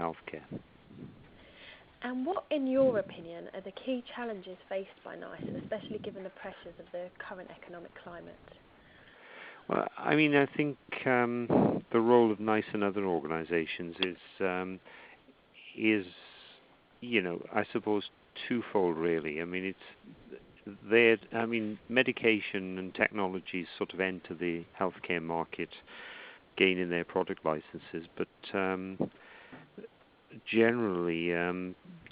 healthcare. And what, in your opinion, are the key challenges faced by NICE, especially given the pressures of the current economic climate? Well, I mean, I think the role of NICE and other organisations is, I suppose twofold really. I mean, medication and technologies sort of enter the healthcare market, gaining their product licenses, but generally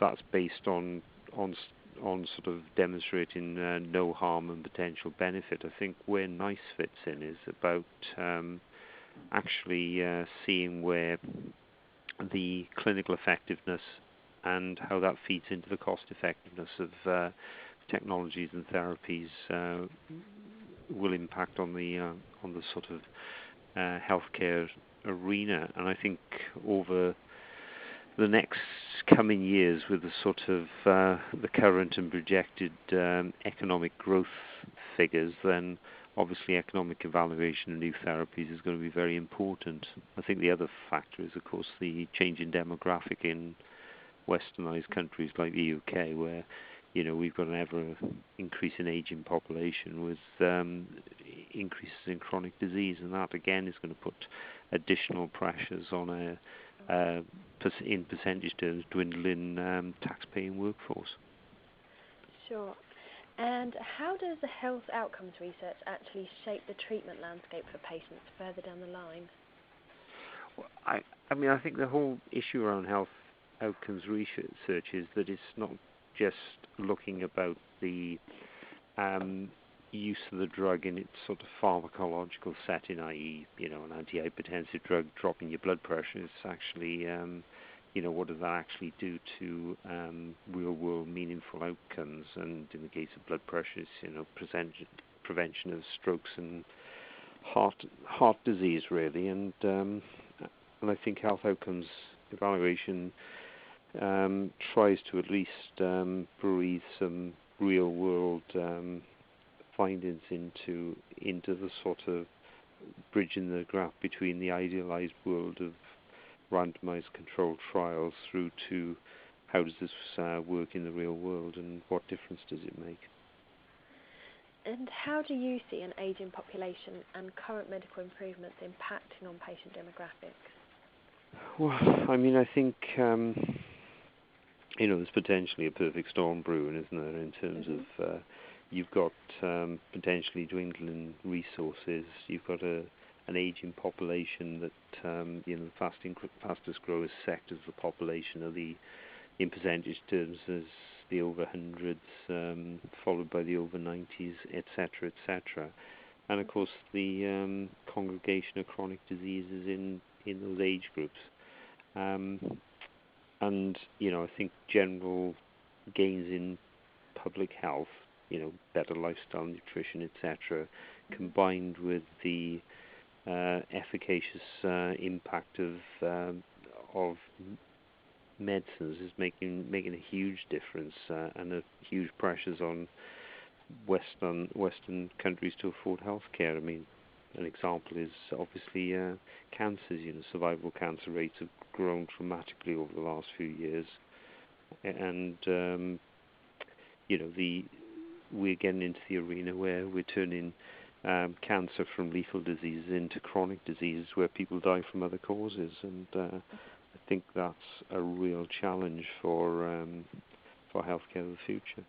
that's based on sort of demonstrating no harm and potential benefit. I think where NICE fits in is about actually seeing where the clinical effectiveness and how that feeds into the cost effectiveness of technologies and therapies will impact on the sort of healthcare arena. And I think over the next coming years, with the sort of the current and projected economic growth figures, then obviously economic evaluation of new therapies is going to be very important. I think the other factor is, of course, the change in demographic in westernized countries like the UK, where we've got an ever increasing aging population with increases in chronic disease, and that again is going to put additional pressures on in percentage terms, dwindling tax-paying workforce. Sure. And how does the health outcomes research actually shape the treatment landscape for patients further down the line? Well, I think the whole issue around health outcomes research is that it's not just looking about the use of the drug in its sort of pharmacological setting, i.e., an antihypertensive drug dropping your blood pressure. It's actually, what does that actually do to real-world meaningful outcomes? And in the case of blood pressure, it's, prevention of strokes and heart disease, really. And I think health outcomes evaluation tries to at least breathe some real-world findings into the sort of bridging the gap between the idealized world of randomized controlled trials through to how does this work in the real world and what difference does it make. And how do you see an ageing population and current medical improvements impacting on patient demographics? Well, I think there's potentially a perfect storm brewing, isn't there, in terms of you've got potentially dwindling resources, you've got an aging population that the fastest growing sectors of the population are in percentage terms as the over 100s, followed by the over 90s, etc., etc. And of course the congregation of chronic diseases in those age groups. And I think general gains in public health, better lifestyle, nutrition, etc., combined with the efficacious impact of medicines is making a huge difference and a huge pressures on Western countries to afford healthcare. I mean, an example is obviously cancers. Survival cancer rates have grown dramatically over the last few years, and we're getting into the arena where we're turning cancer from lethal diseases into chronic diseases where people die from other causes, and I think that's a real challenge for healthcare of the future.